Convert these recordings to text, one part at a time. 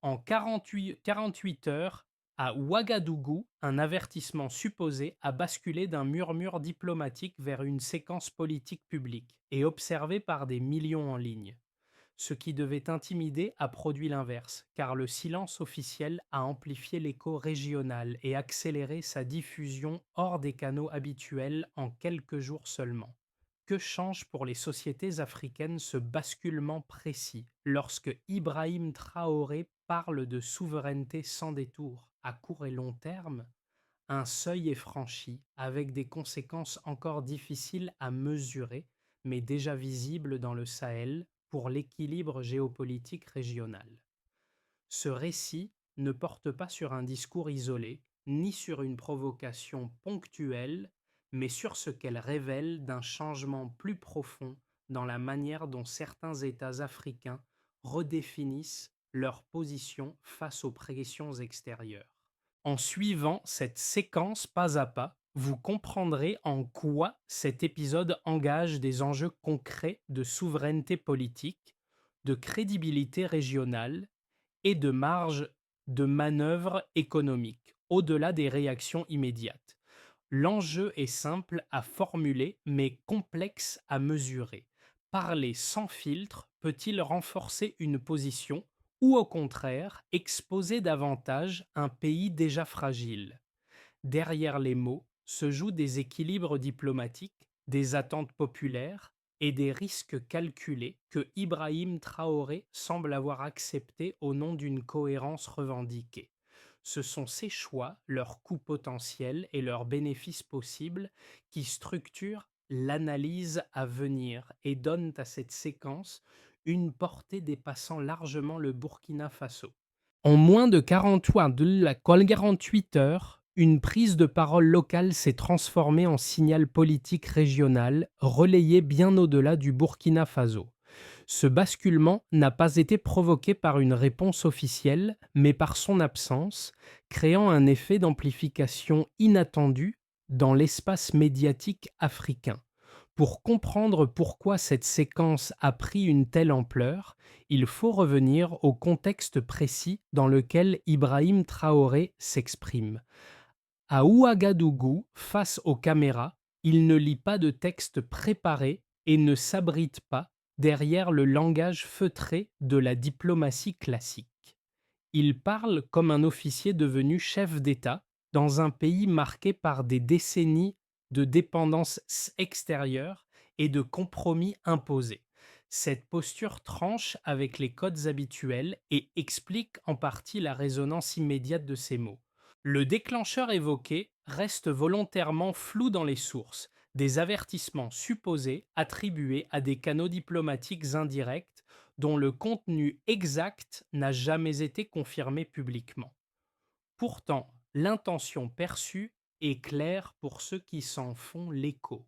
En 48 heures, à Ouagadougou, un avertissement supposé a basculé d'un murmure diplomatique vers une séquence politique publique et observée par des millions en ligne. Ce qui devait intimider a produit l'inverse, car le silence officiel a amplifié l'écho régional et accéléré sa diffusion hors des canaux habituels en quelques jours seulement. Que change pour les sociétés africaines ce basculement précis lorsque Ibrahim Traoré parle de souveraineté sans détour à court et long terme? Un seuil est franchi avec des conséquences encore difficiles à mesurer, mais déjà visibles dans le Sahel pour l'équilibre géopolitique régional. Ce récit ne porte pas sur un discours isolé, ni sur une provocation ponctuelle, mais sur ce qu'elle révèle d'un changement plus profond dans la manière dont certains États africains redéfinissent leur position face aux pressions extérieures. En suivant cette séquence pas à pas, vous comprendrez en quoi cet épisode engage des enjeux concrets de souveraineté politique, de crédibilité régionale et de marge de manœuvre économique, au-delà des réactions immédiates. L'enjeu est simple à formuler, mais complexe à mesurer. Parler sans filtre peut-il renforcer une position ou au contraire exposer davantage un pays déjà fragile? Derrière les mots se jouent des équilibres diplomatiques, des attentes populaires et des risques calculés que Ibrahim Traoré semble avoir acceptés au nom d'une cohérence revendiquée. Ce sont ces choix, leurs coûts potentiels et leurs bénéfices possibles qui structurent l'analyse à venir et donnent à cette séquence une portée dépassant largement le Burkina Faso. En moins de 48 heures, une prise de parole locale s'est transformée en signal politique régional, relayé bien au-delà du Burkina Faso. Ce basculement n'a pas été provoqué par une réponse officielle, mais par son absence, créant un effet d'amplification inattendu dans l'espace médiatique africain. Pour comprendre pourquoi cette séquence a pris une telle ampleur, il faut revenir au contexte précis dans lequel Ibrahim Traoré s'exprime. À Ouagadougou, face aux caméras, il ne lit pas de texte préparé et ne s'abrite pas derrière le langage feutré de la diplomatie classique. Il parle comme un officier devenu chef d'État dans un pays marqué par des décennies de dépendance extérieure et de compromis imposés. Cette posture tranche avec les codes habituels et explique en partie la résonance immédiate de ces mots. Le déclencheur évoqué reste volontairement flou dans les sources, des avertissements supposés attribués à des canaux diplomatiques indirects dont le contenu exact n'a jamais été confirmé publiquement. Pourtant, l'intention perçue est claire pour ceux qui s'en font l'écho: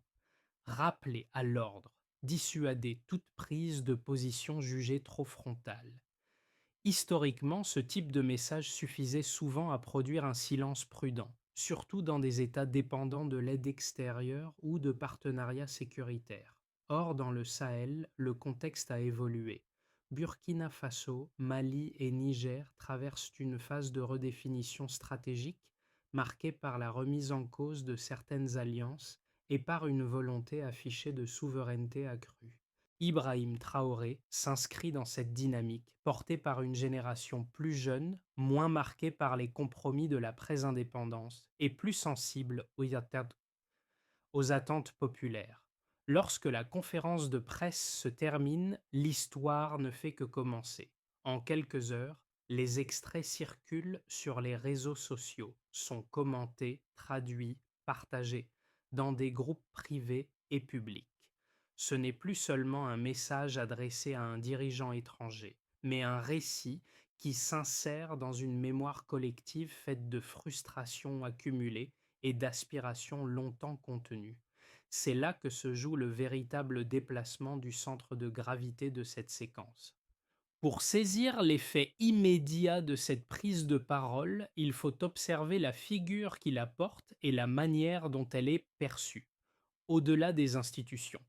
rappeler à l'ordre, dissuader toute prise de position jugée trop frontale. Historiquement, ce type de message suffisait souvent à produire un silence prudent, surtout dans des États dépendants de l'aide extérieure ou de partenariats sécuritaires. Or, dans le Sahel, le contexte a évolué. Burkina Faso, Mali et Niger traversent une phase de redéfinition stratégique marquée par la remise en cause de certaines alliances et par une volonté affichée de souveraineté accrue. Ibrahim Traoré s'inscrit dans cette dynamique, portée par une génération plus jeune, moins marquée par les compromis de la pré-indépendance et plus sensible aux attentes populaires. Lorsque la conférence de presse se termine, l'histoire ne fait que commencer. En quelques heures, les extraits circulent sur les réseaux sociaux, sont commentés, traduits, partagés dans des groupes privés et publics. Ce n'est plus seulement un message adressé à un dirigeant étranger, mais un récit qui s'insère dans une mémoire collective faite de frustrations accumulées et d'aspirations longtemps contenues. C'est là que se joue le véritable déplacement du centre de gravité de cette séquence. Pour saisir l'effet immédiat de cette prise de parole, il faut observer la figure qui la porte et la manière dont elle est perçue, au-delà des institutions.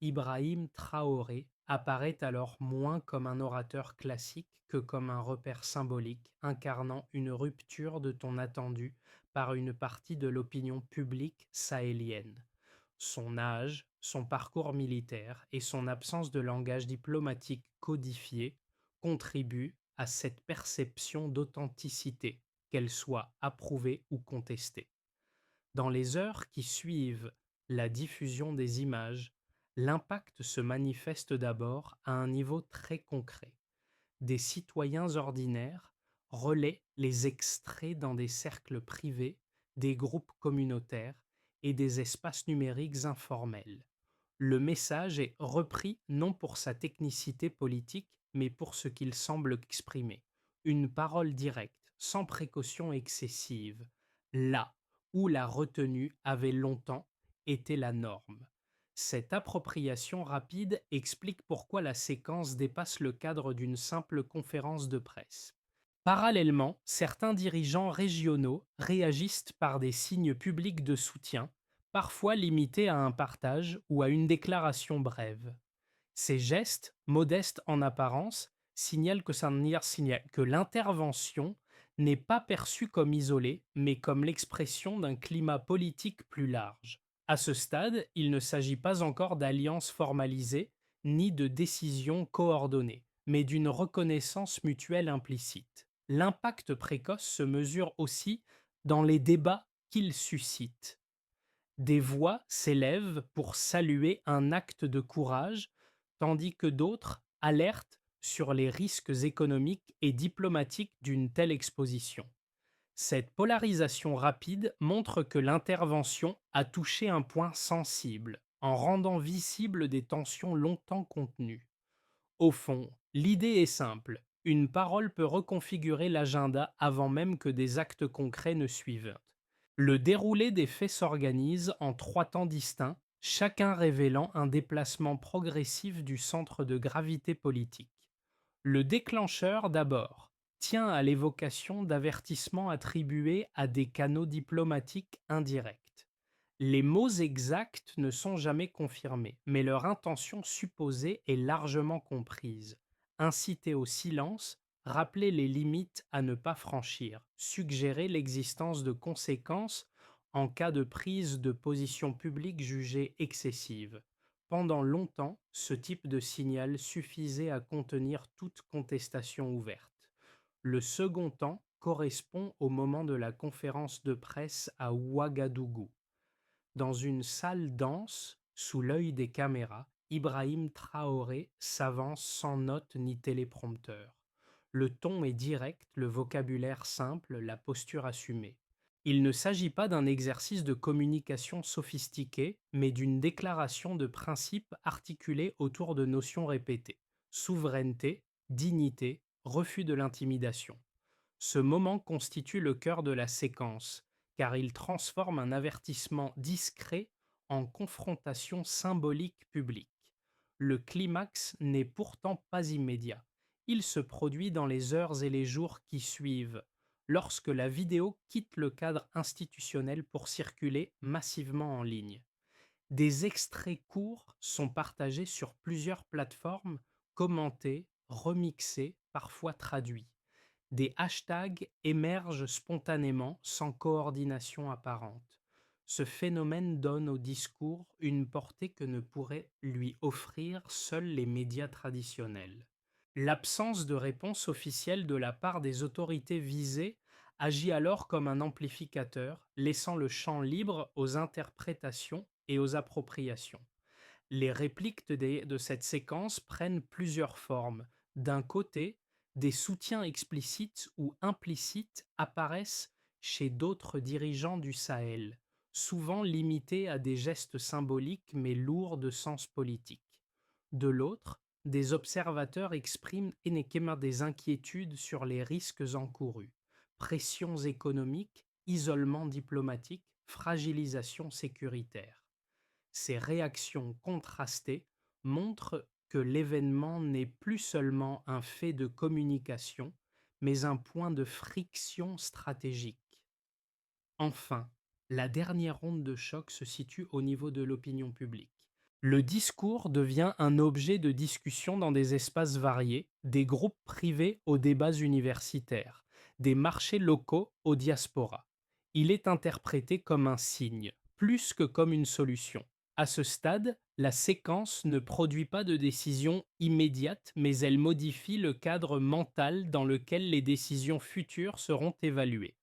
Ibrahim Traoré apparaît alors moins comme un orateur classique que comme un repère symbolique incarnant une rupture de ton attendu par une partie de l'opinion publique sahélienne. Son âge, son parcours militaire et son absence de langage diplomatique codifié contribuent à cette perception d'authenticité, qu'elle soit approuvée ou contestée. Dans les heures qui suivent la diffusion des images, l'impact se manifeste d'abord à un niveau très concret. Des citoyens ordinaires relaient les extraits dans des cercles privés, des groupes communautaires et des espaces numériques informels. Le message est repris non pour sa technicité politique, mais pour ce qu'il semble exprimer. Une parole directe, sans précaution excessive, là où la retenue avait longtemps été la norme. Cette appropriation rapide explique pourquoi la séquence dépasse le cadre d'une simple conférence de presse. Parallèlement, certains dirigeants régionaux réagissent par des signes publics de soutien, parfois limités à un partage ou à une déclaration brève. Ces gestes, modestes en apparence, signalent que l'intervention n'est pas perçue comme isolée, mais comme l'expression d'un climat politique plus large. À ce stade, il ne s'agit pas encore d'alliances formalisées ni de décisions coordonnées, mais d'une reconnaissance mutuelle implicite. L'impact précoce se mesure aussi dans les débats qu'il suscite. Des voix s'élèvent pour saluer un acte de courage, tandis que d'autres alertent sur les risques économiques et diplomatiques d'une telle exposition. Cette polarisation rapide montre que l'intervention a touché un point sensible, en rendant visibles des tensions longtemps contenues. Au fond, l'idée est simple, une parole peut reconfigurer l'agenda avant même que des actes concrets ne suivent. Le déroulé des faits s'organise en trois temps distincts, chacun révélant un déplacement progressif du centre de gravité politique. Le déclencheur, d'abord, tient à l'évocation d'avertissements attribués à des canaux diplomatiques indirects. Les mots exacts ne sont jamais confirmés, mais leur intention supposée est largement comprise. Inciter au silence, rappeler les limites à ne pas franchir, suggérer l'existence de conséquences en cas de prise de position publique jugée excessive. Pendant longtemps, ce type de signal suffisait à contenir toute contestation ouverte. Le second temps correspond au moment de la conférence de presse à Ouagadougou. Dans une salle dense, sous l'œil des caméras, Ibrahim Traoré s'avance sans note ni téléprompteur. Le ton est direct, le vocabulaire simple, la posture assumée. Il ne s'agit pas d'un exercice de communication sophistiqué, mais d'une déclaration de principe articulée autour de notions répétées. Souveraineté, dignité, refus de l'intimidation. Ce moment constitue le cœur de la séquence, car il transforme un avertissement discret en confrontation symbolique publique. Le climax n'est pourtant pas immédiat. Il se produit dans les heures et les jours qui suivent, lorsque la vidéo quitte le cadre institutionnel pour circuler massivement en ligne. Des extraits courts sont partagés sur plusieurs plateformes, commentés, remixés, parfois traduits. Des hashtags émergent spontanément sans coordination apparente. Ce phénomène donne au discours une portée que ne pourraient lui offrir seuls les médias traditionnels. L'absence de réponse officielle de la part des autorités visées agit alors comme un amplificateur, laissant le champ libre aux interprétations et aux appropriations. Les répliques de cette séquence prennent plusieurs formes. D'un côté, des soutiens explicites ou implicites apparaissent chez d'autres dirigeants du Sahel, souvent limités à des gestes symboliques mais lourds de sens politique. De l'autre, des observateurs expriment des inquiétudes sur les risques encourus, pressions économiques, isolement diplomatique, fragilisation sécuritaire. Ces réactions contrastées montrent que l'événement n'est plus seulement un fait de communication, mais un point de friction stratégique. Enfin, la dernière onde de choc se situe au niveau de l'opinion publique. Le discours devient un objet de discussion dans des espaces variés, des groupes privés aux débats universitaires, des marchés locaux aux diasporas. Il est interprété comme un signe, plus que comme une solution. À ce stade, la séquence ne produit pas de décision immédiate, mais elle modifie le cadre mental dans lequel les décisions futures seront évaluées.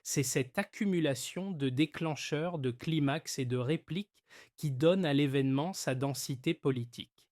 C'est cette accumulation de déclencheurs, de climax et de répliques qui donne à l'événement sa densité politique.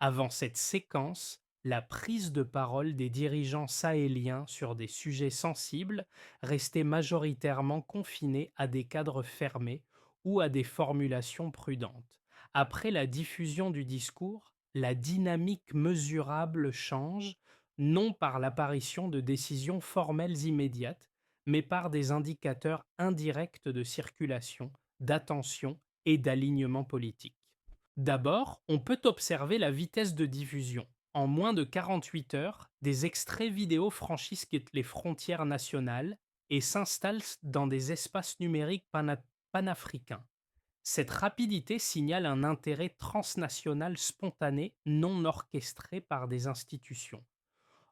Avant cette séquence, la prise de parole des dirigeants sahéliens sur des sujets sensibles restait majoritairement confinée à des cadres fermés ou à des formulations prudentes. Après la diffusion du discours, la dynamique mesurable change, non par l'apparition de décisions formelles immédiates, mais par des indicateurs indirects de circulation, d'attention et d'alignement politique. D'abord, on peut observer la vitesse de diffusion. En moins de 48 heures, des extraits vidéo franchissent les frontières nationales et s'installent dans des espaces numériques panafricains. Cette rapidité signale un intérêt transnational spontané, non orchestré par des institutions.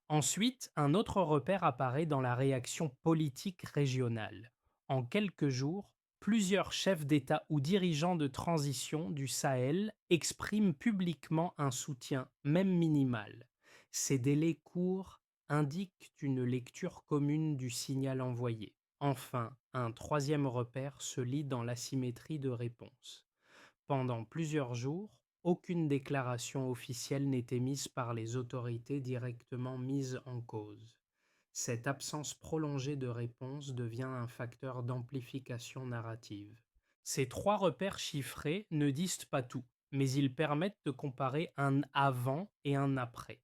Ensuite, un autre repère apparaît dans la réaction politique régionale. En quelques jours, plusieurs chefs d'État ou dirigeants de transition du Sahel expriment publiquement un soutien, même minimal. Ces délais courts indiquent une lecture commune du signal envoyé. Enfin, un troisième repère se lit dans l'asymétrie de réponse. Pendant plusieurs jours, aucune déclaration officielle n'est émise par les autorités directement mises en cause. Cette absence prolongée de réponse devient un facteur d'amplification narrative. Ces trois repères chiffrés ne disent pas tout, mais ils permettent de comparer un avant et un après.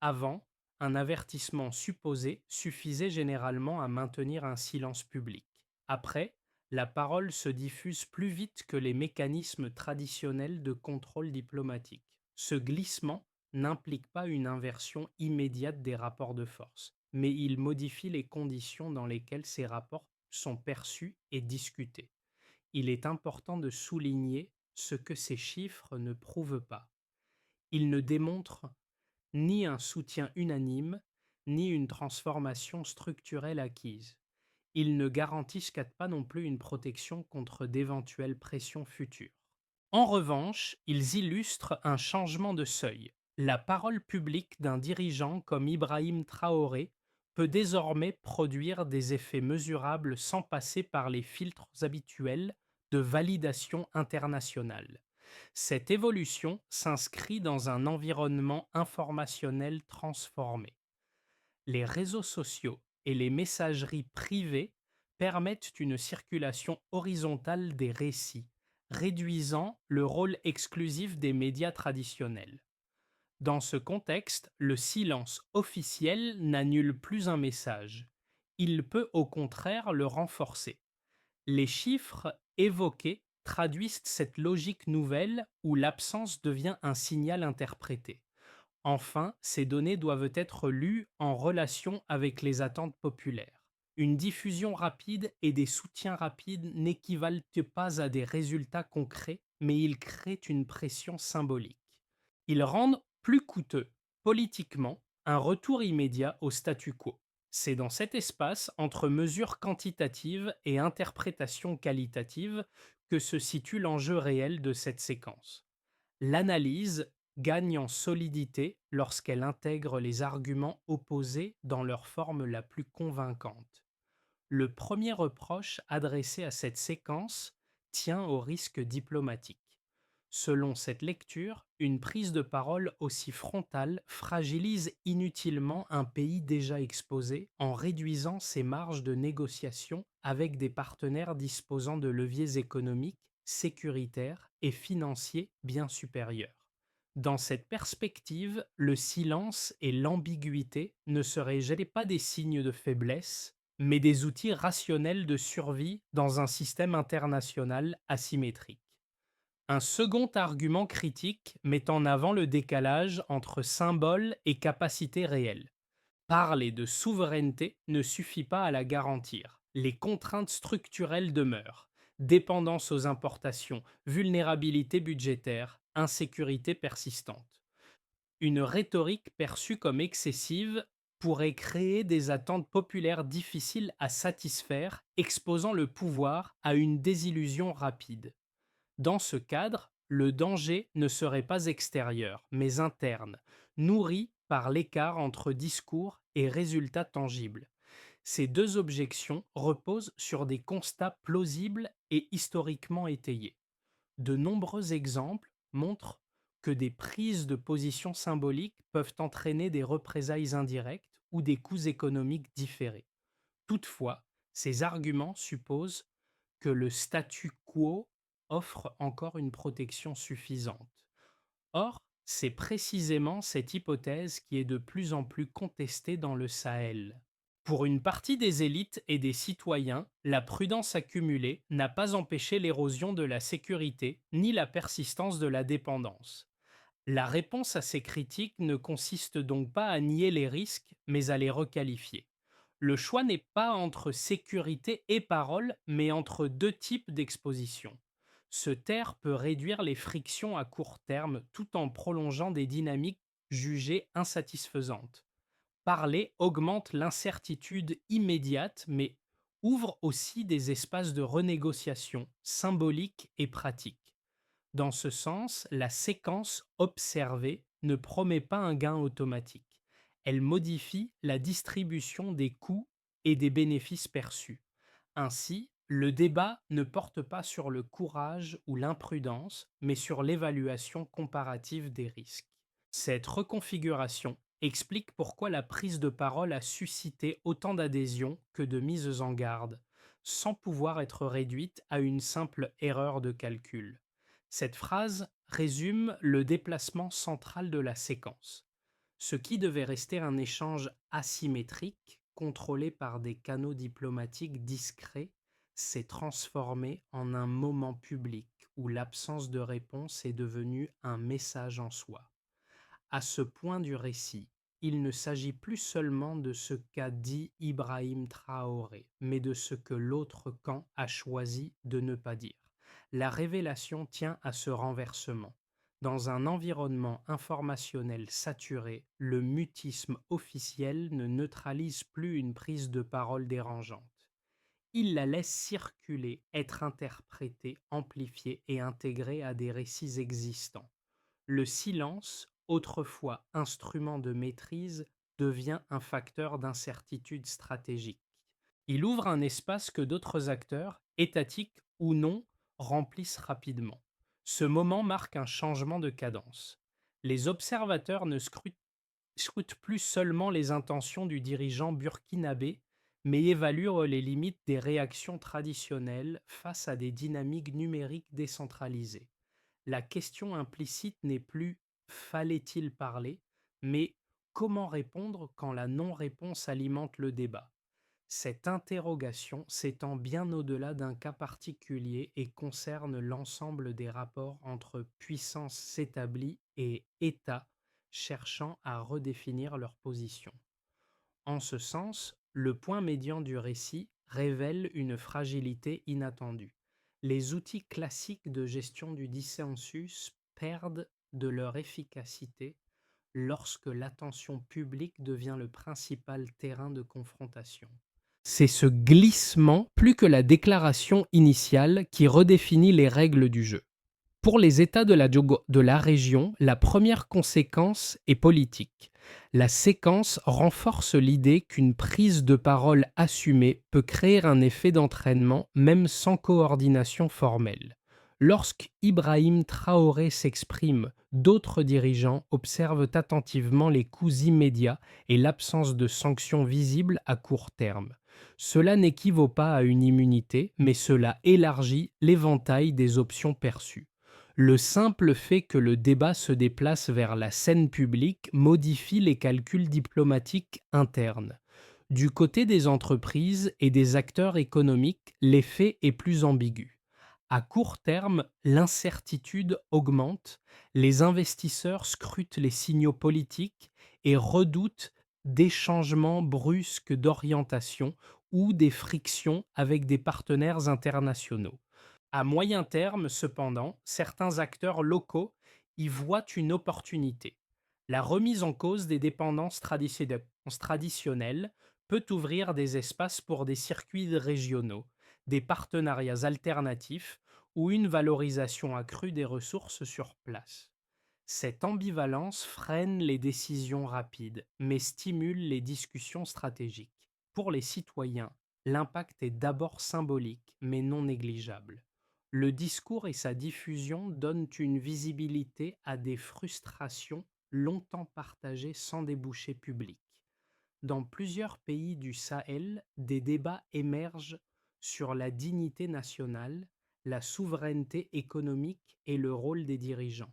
Avant, un avertissement supposé suffisait généralement à maintenir un silence public. Après, la parole se diffuse plus vite que les mécanismes traditionnels de contrôle diplomatique. Ce glissement n'implique pas une inversion immédiate des rapports de force, mais il modifie les conditions dans lesquelles ces rapports sont perçus et discutés. Il est important de souligner ce que ces chiffres ne prouvent pas. Ils ne démontrent ni un soutien unanime, ni une transformation structurelle acquise. Ils ne garantissent pas non plus une protection contre d'éventuelles pressions futures. En revanche, ils illustrent un changement de seuil. La parole publique d'un dirigeant comme Ibrahim Traoré peut désormais produire des effets mesurables sans passer par les filtres habituels de validation internationale. Cette évolution s'inscrit dans un environnement informationnel transformé. Les réseaux sociaux et les messageries privées permettent une circulation horizontale des récits, réduisant le rôle exclusif des médias traditionnels. Dans ce contexte, le silence officiel n'annule plus un message. Il peut au contraire le renforcer. Les chiffres évoqués traduisent cette logique nouvelle où l'absence devient un signal interprété. Enfin, ces données doivent être lues en relation avec les attentes populaires. Une diffusion rapide et des soutiens rapides n'équivalent pas à des résultats concrets, mais ils créent une pression symbolique. Ils rendent plus coûteux, politiquement, un retour immédiat au statu quo. C'est dans cet espace, entre mesures quantitatives et interprétations qualitatives, que se situe l'enjeu réel de cette séquence. L'analyse gagne en solidité lorsqu'elle intègre les arguments opposés dans leur forme la plus convaincante. Le premier reproche adressé à cette séquence tient au risque diplomatique. Selon cette lecture, une prise de parole aussi frontale fragilise inutilement un pays déjà exposé en réduisant ses marges de négociation avec des partenaires disposant de leviers économiques, sécuritaires et financiers bien supérieurs. Dans cette perspective, le silence et l'ambiguïté ne seraient pas des signes de faiblesse, mais des outils rationnels de survie dans un système international asymétrique. Un second argument critique met en avant le décalage entre symbole et capacité réelle. Parler de souveraineté ne suffit pas à la garantir. Les contraintes structurelles demeurent. Dépendance aux importations, vulnérabilité budgétaire, insécurité persistante. Une rhétorique perçue comme excessive pourrait créer des attentes populaires difficiles à satisfaire, exposant le pouvoir à une désillusion rapide. Dans ce cadre, le danger ne serait pas extérieur, mais interne, nourri par l'écart entre discours et résultats tangibles. Ces deux objections reposent sur des constats plausibles et historiquement étayés. De nombreux exemples montrent que des prises de position symboliques peuvent entraîner des représailles indirectes ou des coûts économiques différés. Toutefois, ces arguments supposent que le statu quo offre encore une protection suffisante. Or, c'est précisément cette hypothèse qui est de plus en plus contestée dans le Sahel. Pour une partie des élites et des citoyens, la prudence accumulée n'a pas empêché l'érosion de la sécurité ni la persistance de la dépendance. La réponse à ces critiques ne consiste donc pas à nier les risques, mais à les requalifier. Le choix n'est pas entre sécurité et parole, mais entre deux types d'exposition. Ce taire peut réduire les frictions à court terme tout en prolongeant des dynamiques jugées insatisfaisantes. Parler augmente l'incertitude immédiate, mais ouvre aussi des espaces de renégociation symboliques et pratiques. Dans ce sens, la séquence observée ne promet pas un gain automatique. Elle modifie la distribution des coûts et des bénéfices perçus. Ainsi, le débat ne porte pas sur le courage ou l'imprudence, mais sur l'évaluation comparative des risques. Cette reconfiguration explique pourquoi la prise de parole a suscité autant d'adhésions que de mises en garde, sans pouvoir être réduite à une simple erreur de calcul. Cette phrase résume le déplacement central de la séquence. Ce qui devait rester un échange asymétrique, contrôlé par des canaux diplomatiques discrets, s'est transformé en un moment public où l'absence de réponse est devenue un message en soi. À ce point du récit, il ne s'agit plus seulement de ce qu'a dit Ibrahim Traoré, mais de ce que l'autre camp a choisi de ne pas dire. La révélation tient à ce renversement. Dans un environnement informationnel saturé, le mutisme officiel ne neutralise plus une prise de parole dérangeante. Il la laisse circuler, être interprétée, amplifiée et intégrée à des récits existants. Le silence, autrefois instrument de maîtrise, devient un facteur d'incertitude stratégique. Il ouvre un espace que d'autres acteurs, étatiques ou non, remplissent rapidement. Ce moment marque un changement de cadence. Les observateurs ne scrutent plus seulement les intentions du dirigeant burkinabé, mais évaluent les limites des réactions traditionnelles face à des dynamiques numériques décentralisées. La question implicite n'est plus fallait-il parler, mais comment répondre quand la non-réponse alimente le débat. Cette interrogation s'étend bien au-delà d'un cas particulier et concerne l'ensemble des rapports entre puissances établies et États cherchant à redéfinir leur position. En ce sens, le point médian du récit révèle une fragilité inattendue. Les outils classiques de gestion du dissensus perdent de leur efficacité lorsque l'attention publique devient le principal terrain de confrontation. C'est ce glissement, plus que la déclaration initiale, qui redéfinit les règles du jeu. Pour les États de la région, la première conséquence est politique. La séquence renforce l'idée qu'une prise de parole assumée peut créer un effet d'entraînement même sans coordination formelle. Lorsque Ibrahim Traoré s'exprime, d'autres dirigeants observent attentivement les coûts immédiats et l'absence de sanctions visibles à court terme. Cela n'équivaut pas à une immunité, mais cela élargit l'éventail des options perçues. Le simple fait que le débat se déplace vers la scène publique modifie les calculs diplomatiques internes. Du côté des entreprises et des acteurs économiques, l'effet est plus ambigu. À court terme, l'incertitude augmente, les investisseurs scrutent les signaux politiques et redoutent des changements brusques d'orientation ou des frictions avec des partenaires internationaux. À moyen terme, cependant, certains acteurs locaux y voient une opportunité. La remise en cause des dépendances traditionnelles peut ouvrir des espaces pour des circuits régionaux, des partenariats alternatifs ou une valorisation accrue des ressources sur place. Cette ambivalence freine les décisions rapides, mais stimule les discussions stratégiques. Pour les citoyens, l'impact est d'abord symbolique, mais non négligeable. Le discours et sa diffusion donnent une visibilité à des frustrations longtemps partagées sans débouché public. Dans plusieurs pays du Sahel, des débats émergent sur la dignité nationale, la souveraineté économique et le rôle des dirigeants.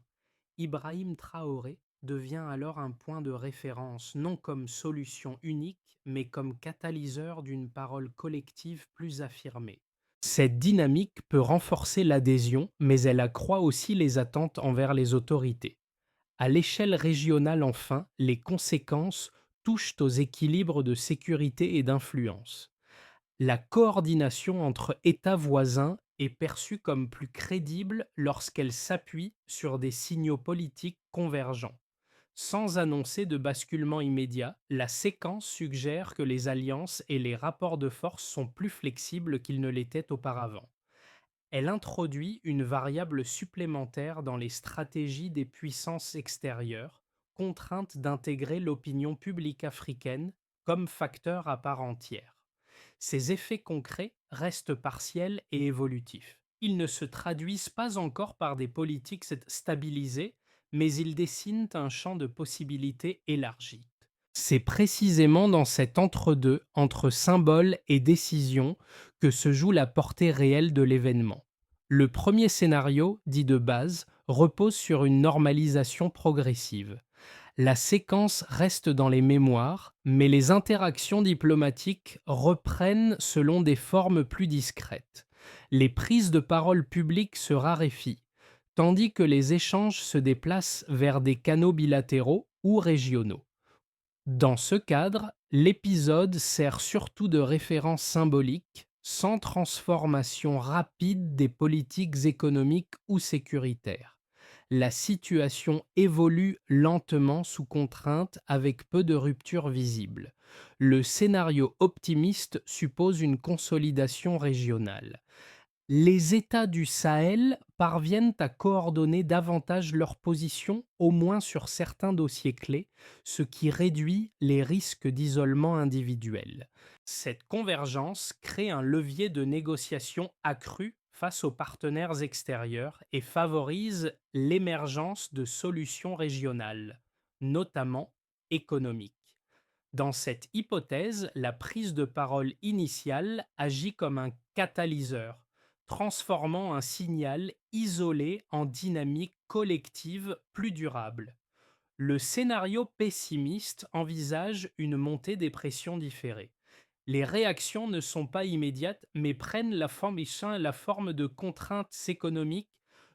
Ibrahim Traoré devient alors un point de référence, non comme solution unique, mais comme catalyseur d'une parole collective plus affirmée. Cette dynamique peut renforcer l'adhésion, mais elle accroît aussi les attentes envers les autorités. À l'échelle régionale enfin, les conséquences touchent aux équilibres de sécurité et d'influence. La coordination entre États voisins est perçue comme plus crédible lorsqu'elle s'appuie sur des signaux politiques convergents. Sans annoncer de basculement immédiat, la séquence suggère que les alliances et les rapports de force sont plus flexibles qu'ils ne l'étaient auparavant. Elle introduit une variable supplémentaire dans les stratégies des puissances extérieures, contraintes d'intégrer l'opinion publique africaine comme facteur à part entière. Ces effets concrets restent partiels et évolutifs. Ils ne se traduisent pas encore par des politiques stabilisées, mais ils dessinent un champ de possibilités élargi. C'est précisément dans cet entre-deux, entre symbole et décision, que se joue la portée réelle de l'événement. Le premier scénario, dit de base, repose sur une normalisation progressive. La séquence reste dans les mémoires, mais les interactions diplomatiques reprennent selon des formes plus discrètes. Les prises de parole publiques se raréfient, tandis que les échanges se déplacent vers des canaux bilatéraux ou régionaux. Dans ce cadre, l'épisode sert surtout de référence symbolique, sans transformation rapide des politiques économiques ou sécuritaires. La situation évolue lentement sous contrainte avec peu de ruptures visibles. Le scénario optimiste suppose une consolidation régionale. Les États du Sahel parviennent à coordonner davantage leurs positions, au moins sur certains dossiers clés, ce qui réduit les risques d'isolement individuel. Cette convergence crée un levier de négociation accru face aux partenaires extérieurs et favorise l'émergence de solutions régionales, notamment économiques. Dans cette hypothèse, la prise de parole initiale agit comme un catalyseur, transformant un signal isolé en dynamique collective plus durable. Le scénario pessimiste envisage une montée des pressions différées. Les réactions ne sont pas immédiates, mais prennent la forme de contraintes économiques,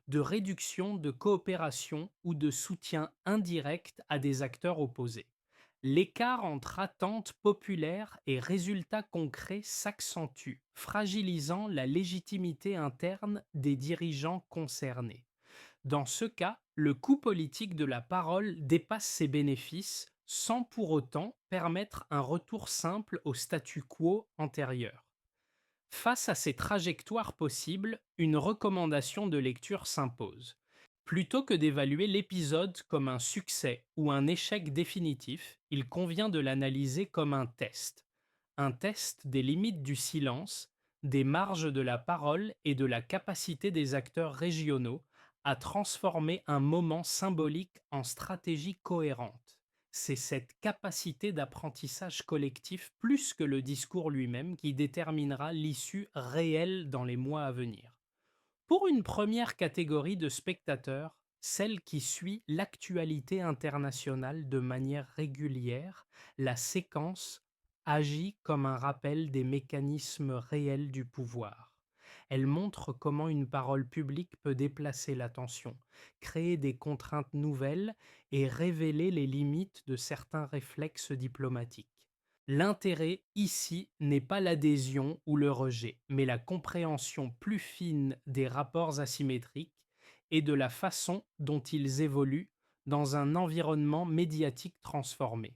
de réduction de coopération ou de soutien indirect à des acteurs opposés. L'écart entre attentes populaires et résultats concrets s'accentue, fragilisant la légitimité interne des dirigeants concernés. Dans ce cas, le coût politique de la parole dépasse ses bénéfices sans pour autant permettre un retour simple au statu quo antérieur. Face à ces trajectoires possibles, une recommandation de lecture s'impose. Plutôt que d'évaluer l'épisode comme un succès ou un échec définitif, il convient de l'analyser comme un test des limites du silence, des marges de la parole et de la capacité des acteurs régionaux à transformer un moment symbolique en stratégie cohérente. C'est cette capacité d'apprentissage collectif plus que le discours lui-même qui déterminera l'issue réelle dans les mois à venir. Pour une première catégorie de spectateurs, celle qui suit l'actualité internationale de manière régulière, la séquence agit comme un rappel des mécanismes réels du pouvoir. Elle montre comment une parole publique peut déplacer l'attention, créer des contraintes nouvelles et révéler les limites de certains réflexes diplomatiques. L'intérêt ici n'est pas l'adhésion ou le rejet, mais la compréhension plus fine des rapports asymétriques et de la façon dont ils évoluent dans un environnement médiatique transformé.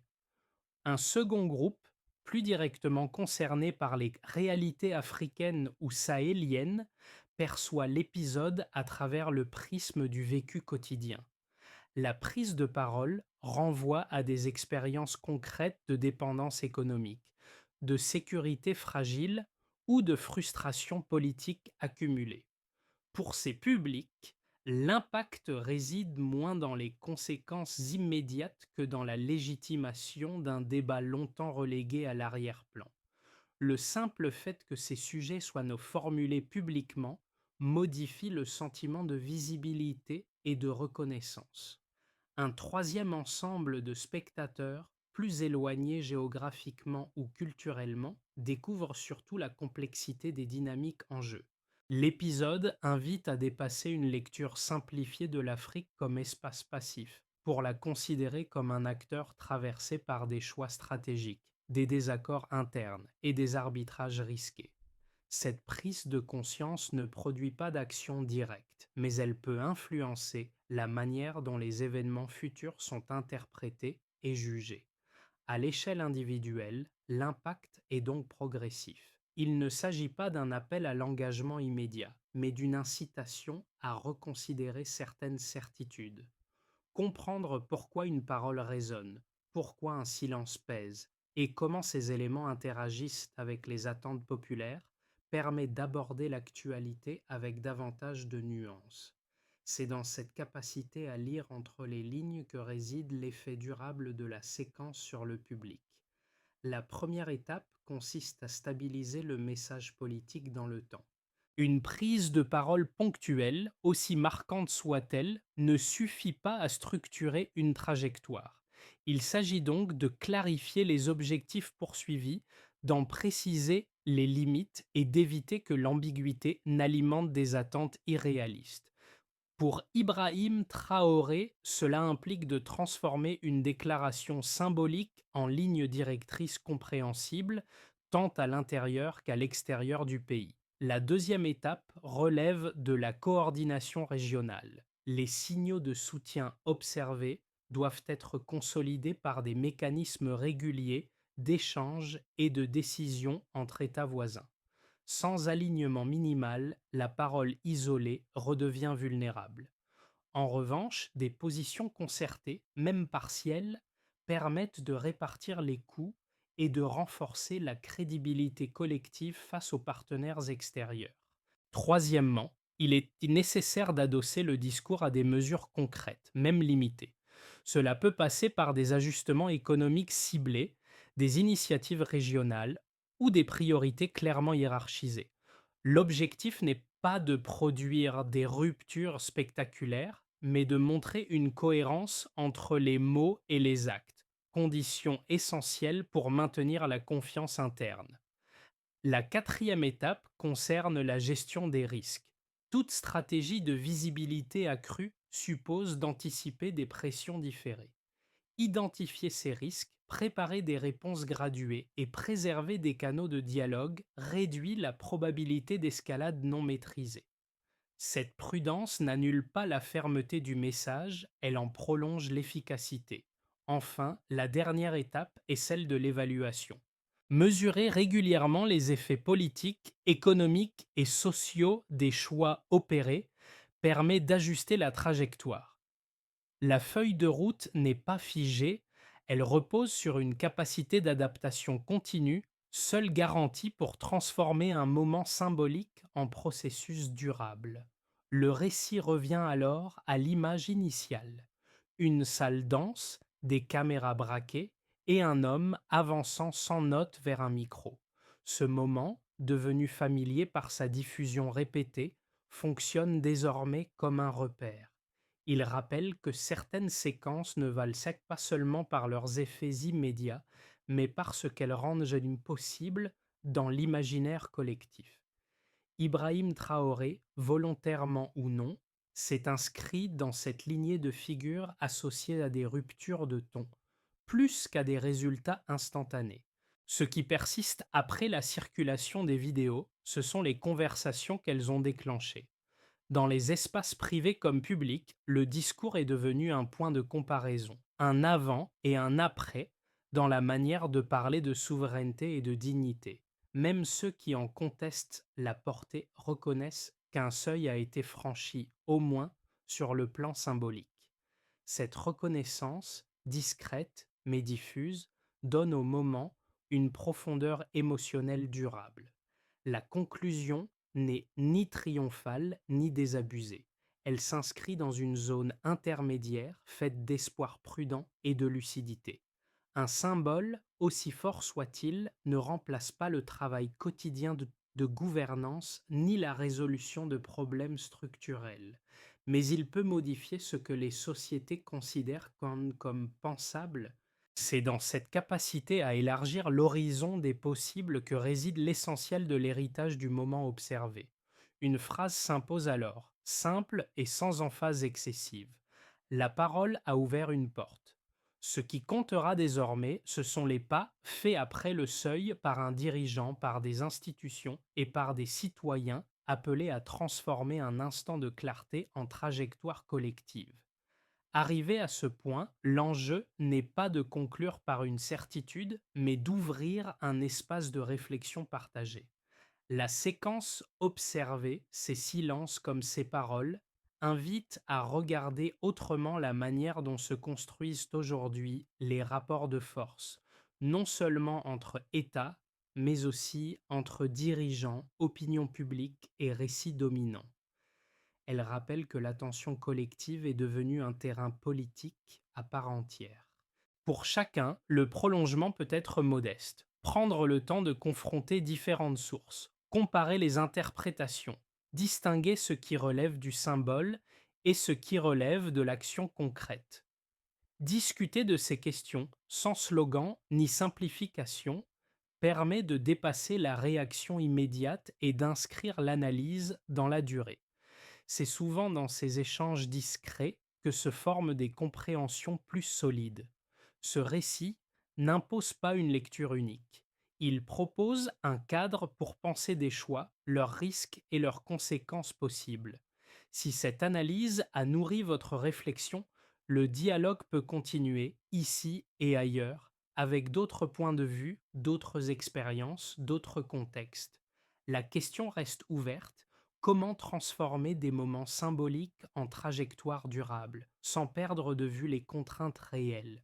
Un second groupe, plus directement concerné par les réalités africaines ou sahéliennes, perçoit l'épisode à travers le prisme du vécu quotidien. La prise de parole renvoie à des expériences concrètes de dépendance économique, de sécurité fragile ou de frustration politique accumulée. Pour ces publics, l'impact réside moins dans les conséquences immédiates que dans la légitimation d'un débat longtemps relégué à l'arrière-plan. Le simple fait que ces sujets soient formulés publiquement modifie le sentiment de visibilité et de reconnaissance. Un troisième ensemble de spectateurs, plus éloignés géographiquement ou culturellement, découvre surtout la complexité des dynamiques en jeu. L'épisode invite à dépasser une lecture simplifiée de l'Afrique comme espace passif, pour la considérer comme un acteur traversé par des choix stratégiques, des désaccords internes et des arbitrages risqués. Cette prise de conscience ne produit pas d'action directe, mais elle peut influencer la manière dont les événements futurs sont interprétés et jugés. À l'échelle individuelle, l'impact est donc progressif. Il ne s'agit pas d'un appel à l'engagement immédiat, mais d'une incitation à reconsidérer certaines certitudes. Comprendre pourquoi une parole résonne, pourquoi un silence pèse, et comment ces éléments interagissent avec les attentes populaires permet d'aborder l'actualité avec davantage de nuances. C'est dans cette capacité à lire entre les lignes que réside l'effet durable de la séquence sur le public. La première étape consiste à stabiliser le message politique dans le temps. Une prise de parole ponctuelle, aussi marquante soit-elle, ne suffit pas à structurer une trajectoire. Il s'agit donc de clarifier les objectifs poursuivis, d'en préciser les limites et d'éviter que l'ambiguïté n'alimente des attentes irréalistes. Pour Ibrahim Traoré, cela implique de transformer une déclaration symbolique en ligne directrice compréhensible, tant à l'intérieur qu'à l'extérieur du pays. La deuxième étape relève de la coordination régionale. Les signaux de soutien observés doivent être consolidés par des mécanismes réguliers d'échange et de décision entre États voisins. Sans alignement minimal, la parole isolée redevient vulnérable. En revanche, des positions concertées, même partielles, permettent de répartir les coûts et de renforcer la crédibilité collective face aux partenaires extérieurs. Troisièmement, il est nécessaire d'adosser le discours à des mesures concrètes, même limitées. Cela peut passer par des ajustements économiques ciblés, des initiatives régionales ou des priorités clairement hiérarchisées. L'objectif n'est pas de produire des ruptures spectaculaires, mais de montrer une cohérence entre les mots et les actes, condition essentielle pour maintenir la confiance interne. La quatrième étape concerne la gestion des risques. Toute stratégie de visibilité accrue suppose d'anticiper des pressions différées. Identifier ces risques, préparer des réponses graduées et préserver des canaux de dialogue réduit la probabilité d'escalade non maîtrisée. Cette prudence n'annule pas la fermeté du message, elle en prolonge l'efficacité. Enfin, la dernière étape est celle de l'évaluation. Mesurer régulièrement les effets politiques, économiques et sociaux des choix opérés permet d'ajuster la trajectoire. La feuille de route n'est pas figée, elle repose sur une capacité d'adaptation continue, seule garantie pour transformer un moment symbolique en processus durable. Le récit revient alors à l'image initiale. Une salle dense, des caméras braquées et un homme avançant sans note vers un micro. Ce moment, devenu familier par sa diffusion répétée, fonctionne désormais comme un repère. Il rappelle que certaines séquences ne valent pas seulement par leurs effets immédiats, mais par ce qu'elles rendent possible dans l'imaginaire collectif. Ibrahim Traoré, volontairement ou non, s'est inscrit dans cette lignée de figures associées à des ruptures de ton, plus qu'à des résultats instantanés. Ce qui persiste après la circulation des vidéos, ce sont les conversations qu'elles ont déclenchées. Dans les espaces privés comme publics, le discours est devenu un point de comparaison, un avant et un après dans la manière de parler de souveraineté et de dignité. Même ceux qui en contestent la portée reconnaissent qu'un seuil a été franchi, au moins sur le plan symbolique. Cette reconnaissance, discrète mais diffuse, donne au moment une profondeur émotionnelle durable. La conclusion n'est ni triomphale ni désabusée. Elle s'inscrit dans une zone intermédiaire faite d'espoir prudent et de lucidité. Un symbole, aussi fort soit-il, ne remplace pas le travail quotidien de gouvernance ni la résolution de problèmes structurels, mais il peut modifier ce que les sociétés considèrent comme pensable. C'est dans cette capacité à élargir l'horizon des possibles que réside l'essentiel de l'héritage du moment observé. Une phrase s'impose alors, simple et sans emphase excessive. La parole a ouvert une porte. Ce qui comptera désormais, ce sont les pas faits après le seuil par un dirigeant, par des institutions et par des citoyens appelés à transformer un instant de clarté en trajectoire collective. Arrivé à ce point, l'enjeu n'est pas de conclure par une certitude, mais d'ouvrir un espace de réflexion partagée. La séquence observée, ces silences comme ces paroles, invite à regarder autrement la manière dont se construisent aujourd'hui les rapports de force, non seulement entre États, mais aussi entre dirigeants, opinion publique et récits dominants. Elle rappelle que l'attention collective est devenue un terrain politique à part entière. Pour chacun, le prolongement peut être modeste. Prendre le temps de confronter différentes sources, comparer les interprétations, distinguer ce qui relève du symbole et ce qui relève de l'action concrète. Discuter de ces questions sans slogan ni simplification permet de dépasser la réaction immédiate et d'inscrire l'analyse dans la durée. C'est souvent dans ces échanges discrets que se forment des compréhensions plus solides. Ce récit n'impose pas une lecture unique. Il propose un cadre pour penser des choix, leurs risques et leurs conséquences possibles. Si cette analyse a nourri votre réflexion, le dialogue peut continuer ici et ailleurs, avec d'autres points de vue, d'autres expériences, d'autres contextes. La question reste ouverte: comment transformer des moments symboliques en trajectoires durables, sans perdre de vue les contraintes réelles?